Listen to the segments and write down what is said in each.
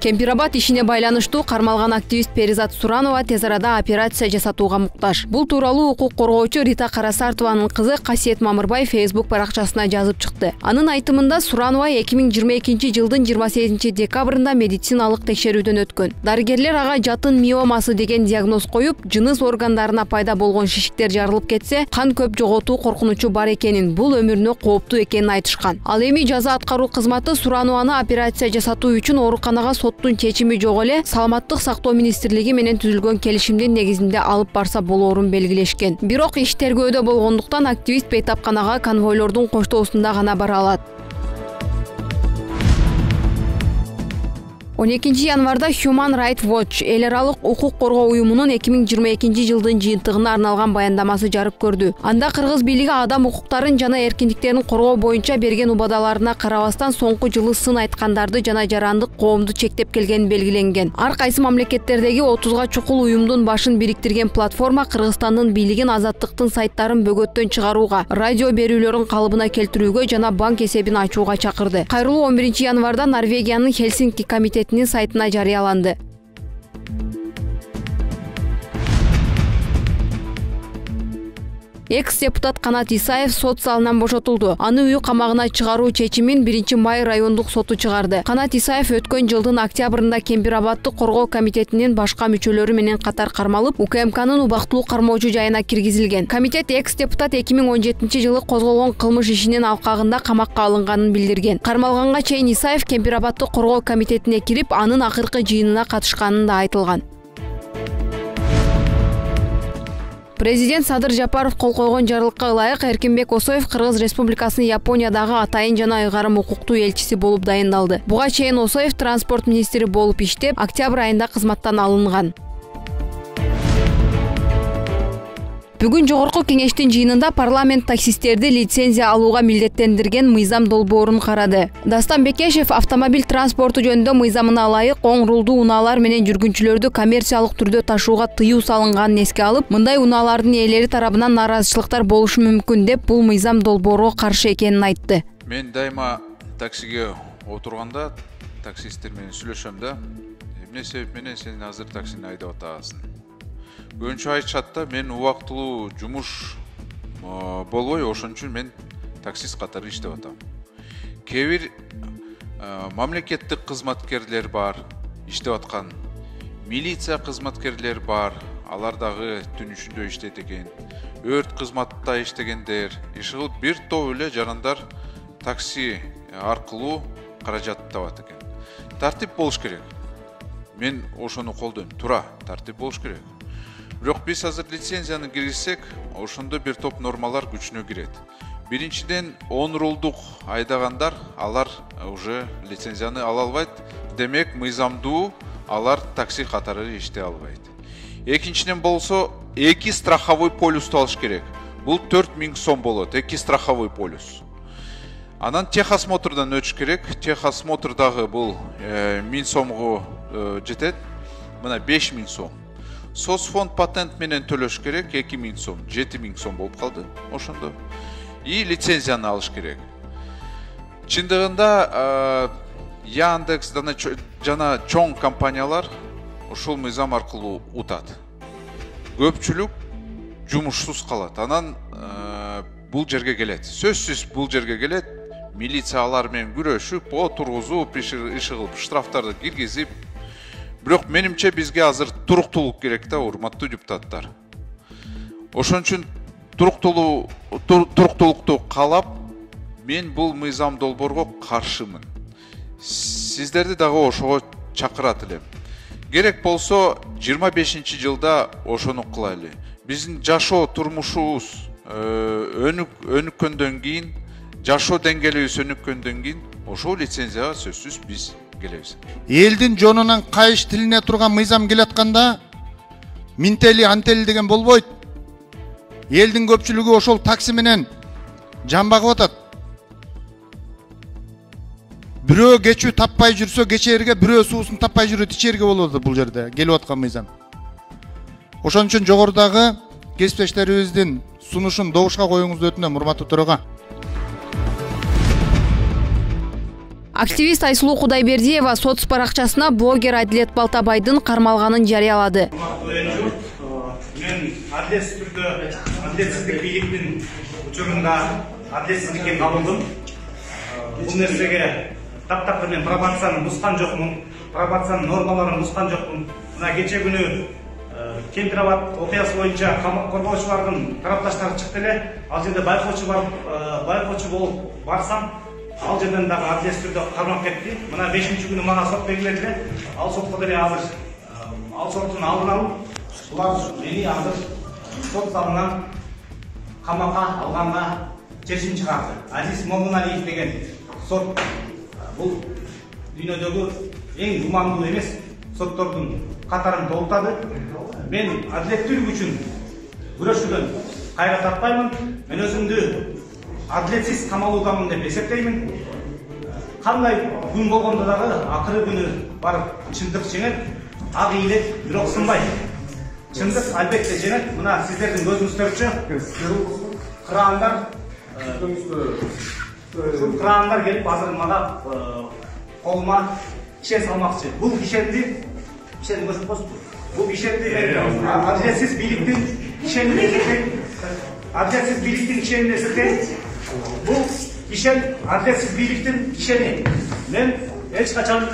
Кемпирабад ишине байланыштуу кармалган активист Перизат Суранова тез арада операция жасатууга муктаж. Бул тууралуу укук коргоочу Рита Карасартованын кызы Касиет Мамырбай Facebook баракчасына жазып чыкты. Анын айтымында Суранова 2022 жылдын 28 декабрында медициналык текшерүүдөн өткөн. Дарыгерлер ага жатын миомасы деген диагноз коюп, жыныс органдарына пайда болгон шишиктер жарылып кетсе, кан көп жоготуу коркунучу бар экенин, бул өмүрүнө кооптуу экенин айтышкан. Ал эми жаза аткаруу кызматы Суранованы операция жасатуу үчүн ооруканага соттун чечими жок эле Саламаттык сактоо министрлиги менен түзүлгөн келишимдин негизинде алып барса болоорун белгилешкен. Бирок иш тергөөдө болгондуктан активист бейтапканага конвойлордун коштоосунда гана бара алат. 12 январда Human Rights Watch эл аралык укук коргоо уюмунун 2022 жылдын жыйынтыгына арналган баяндамасы жарык көрдү. Анда кыргыз бийлиги адам укуктарын жана эркиндиктерин коргоо боюнча берген убадаларына карабастан соңку жылы сын айткандарды жана жарандык коомду чектеп келгени белгиленген. Ар кайсы мамлекеттердеги 30га чукул уюмдун башын бириктирген платформа Кыргызстандын бийлигин азаттыктын сайттарын бөгөттөн чыгарууга, радио берүүлөрүн калыбына келтирүүгө жана банк эсебин ачууга чакырды. Кайрылуу 11 январда Норвегиянын Хельсинки комитетинин сайтына жарыяланды. Экс-депутат Канат Исаев сот залынан бошотулду. Аны үй камагына чыгаруу чечимин 1-май райондук соту чыгарды. Канат Исаев өткөн жылдын октябрында Кемпирабадды коргоо комитетинин башка мүчөлөрү менен катар кармалып, УКМКнын убактылуу кармоочу жайына киргизилген. Комитет экс-депутат 2017 жылы козголгон кылмыш ишинин алкагында камакка алынганын билдирген. Кармалганга чейин Исаев Кемпирабадды коргоо комитетине кирип, анын акыркы жыйынына катышканы да айтылган. Президент Садыр Жапаров кол койгон жарлыкка ылайык Эркинбек Осоев Кыргыз Республикасынын Япониядагы атайын жана ыйгарым укуктуу элчиси болуп дайындалды. Буга чейин Осоев транспорт министри болуп иштеп, октябрь айында кызматтан алынган. Бүгүн жогорку кеңештин жыйынында парламент таксисттерди лицензия алууга милдеттендирген мыйзам долбоорун карады. Дастан Бекешев автомобиль транспорту жөнүндө мыйзамына ылайык оң рулдуу унаалар менен жүргүнчүлөрдү коммерциялык түрдө ташууга тыюу салынганын эске алып, мындай унаалардын ээлери тарабынан наразычылыктар болушу мүмкүн деп бул мыйзам долбоорго каршы экенин айтты. Мен дайыма таксиге отурганда таксисттер менен сүйлөшөм да, эмне себеп менен сен азыр таксини айдап атасың? Көбүнчө айтышат да, мен убактылуу жумуш болбой, ошон үчүн мен таксист катары иштеп атам. Кээ бир мамлекеттик кызматкерлер бар, иштеп аткан. Милиция кызматкерлер бар, алар дагы түн ичинде иштейт экен. Өрт кызматта иштегендер, иши бир топ эле жарандар такси аркылуу каражат табат экен. Тартип болуш керек. Мен ошону колдойм, туура, тартип болуш керек. Бирок биз азыр лицензияны киргизсек, ошондо бир топ нормалар күчүнө кирет. Биринчиден, 10 рулдук айдагандар, алар уже лицензияны ала албайт. Демек, мыйзамдуу алар такси катары иштей албайт. Экинчиден болсо, 2 страховой полюсту алыш керек. Бул 4000 сом болот, 2 страховой полюс. Анан техосмотрдан өтүш керек. Техосмотр дагы бул 1000 сомго жетет. Мына 5000 сом. Соцфонд патент менен төлөш керек, 2000 сом, 7000 сом болуп калды, ошондо. И лицензияны алыш керек. Чындыгында Яндекс жана чоң компаниялар ушул мыйзам аркылуу утат. Көпчүлүк жумушсуз калат. Анан бул жерге келет. Сөзсүз бул жерге келет. Милициялар менен күрөшүп, отургузуп, иш кылып, штрафтарды киргизип. Бирок менимче бизге азыр туруктуулук керек да, урматтуу депутаттар. Ошон үчүн туруктуулукту каалап, мен бул мыйзам долбоорго каршымын. Сиздерди дагы ошого чакырат элем. Керек болсо 25-жылда ошону кылайлы. Биздин жашоо турмушубуз өнүккөндөн кийин, жашоо деңгээлибиз өнүккөндөн кийин, ошол лицензияга сөзсүз биз келебиз. Элдин жонунан кайыш тилине турган мыйзам келатканда минтели антели деген болбойт. Элдин көпчүлүгү ошол такси менен жан багып атат. Бирөө кечүү таппай жүрсө кечээрге, бирөө суусун таппай жүрөт ичерге болот бул жерде келип аткан мыйзам. Ошон үчүн жогорудагы кесиптештерибиздин сунушун добушка коюңузду өтүнөм, урматтуу төрага. Активист Айсулуу Кудайбердиева соц баракчасына блогер Адилет Балтабайдын кармалганын жарыялады. Мен адилетсиздик бийликтин учурунда адилетсиздикке кабылдым. Бул нерсеге таптакыр мен пробацияны бузган жокмун, пробациянын нормаларын бузган жокмун. Мына кече күнү Кемпирабад окуясы боюнча коргоочулардын тарапташтары чыкты эле. Ал жерде байкоочу болуп барсам, ал жерден дагы адилетсиз түрдө кармап кетти. Мына 5-күнү мага сот белгиледи. Ал сотко деле азыр ал соттун алдын алып, булар мени азыр сот залынан камакка алганга чечим чыгарды. Азиз Момуналиев деген сот бул дүйнөдөгү эң жумандуу эмес соттордун катарын толтады. Мен адилеттүүлүк үчүн күрөшүүдөн кайра тартпаймын. Мен өзүмдү адилетсиз камалуудамын деп эсептеймин. Кандай күн болгондо дагы акыры күнү барып чындык жеңет. Ак ийилет, бирок сынбайт. Чындык албетте жеңет. Мына сиздердин көзүңүздөрчө кыраандар келип азыр мага колума кишен салмакчы. Бул кишенди көрсөтүп коесузбу? Бул кишенди адилетсиз бийликтин кишенин эсептейм. Бул кишен адилетсиз бийликтин кишени. Мен эч качан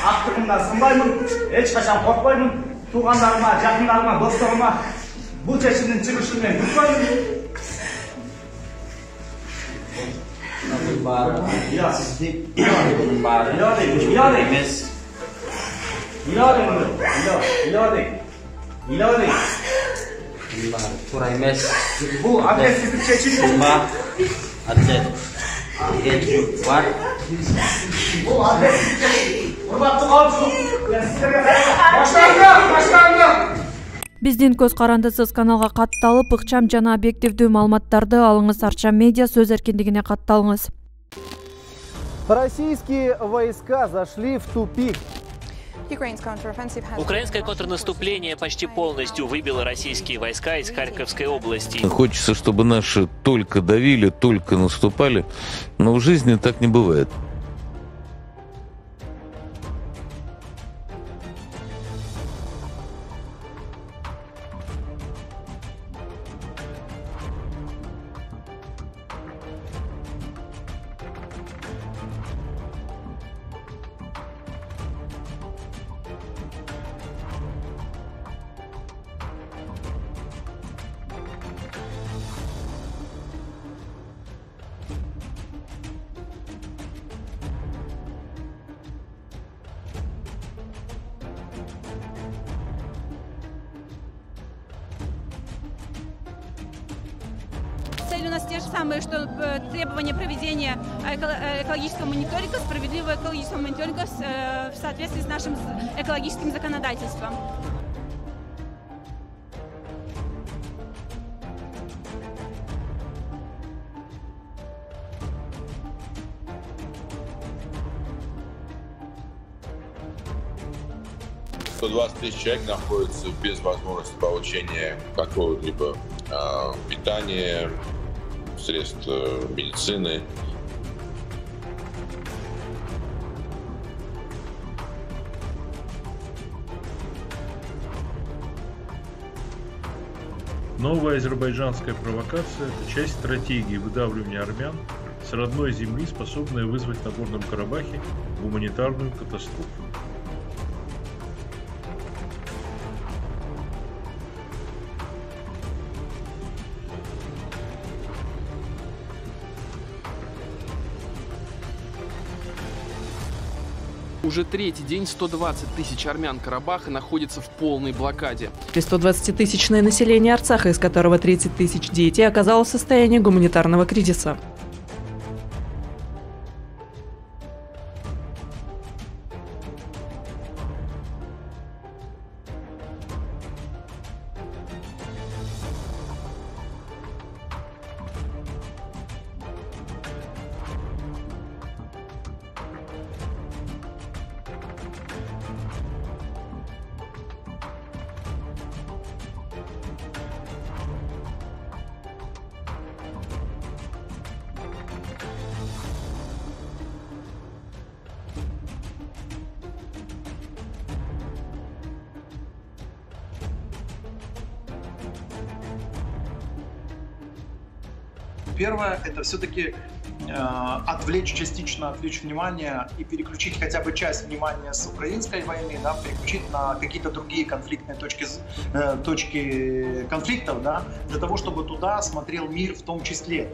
актыгымда сынбаймын, эч качан коркпоймун. Туугандарыма, жакындарыма, досторума бул чечимдин чыгышын мен күтпөйм. Бул адилетсиздик чечим. Бул адилетсиздик. Урматтуу коомчулук, сиздерге баштаңдар. Биздин көз карандысыз каналга катталып, ыкчам жана объективдүү маалыматтарды алыңыз. Арча медиа сөз эркиндигине катталыңыз. Российские войска зашли в тупик. Украинское контрнаступление почти полностью выбило российские войска из Харьковской области. Хочется, чтобы наши только давили, только наступали, но в жизни так не бывает. Цель у нас те же самые, что требования проведения экологического мониторинга, справедливого экологического мониторинга в соответствии с нашим экологическим законодательством. $120 тысяч человек находятся без возможности получения какого-либо питания, средств медицины. Новая азербайджанская провокация – это часть стратегии выдавливания армян с родной земли, способная вызвать в Нагорном Карабахе гуманитарную катастрофу. Уже третий день 120 тысяч армян Карабаха находятся в полной блокаде. 120-тысячное население Арцаха, из которого 30 тысяч дети, оказалось в состоянии гуманитарного кризиса. Первое – это все-таки частично отвлечь внимание и переключить хотя бы часть внимания с украинской войны, да, переключить на какие-то другие конфликтные точки конфликтов, да, для того, чтобы туда смотрел мир в том числе.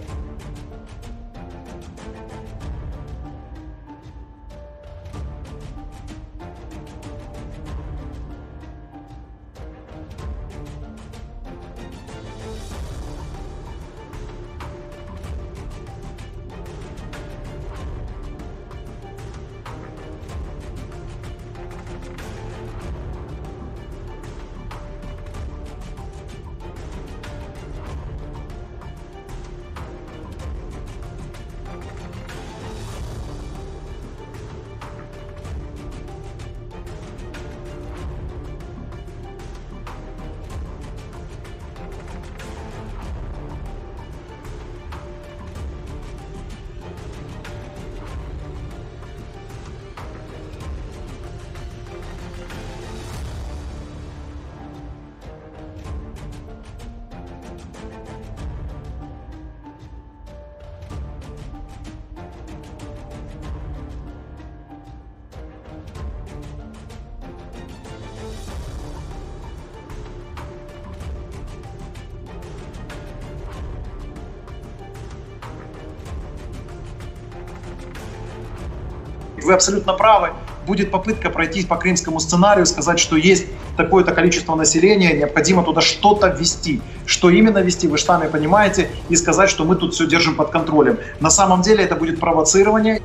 Вы абсолютно правы. Будет попытка пройтись по крымскому сценарию, сказать, что есть такое-то количество населения, необходимо туда что-то ввести. Что именно ввести, вы же сами понимаете, и сказать, что мы тут все держим под контролем. На самом деле это будет провоцирование.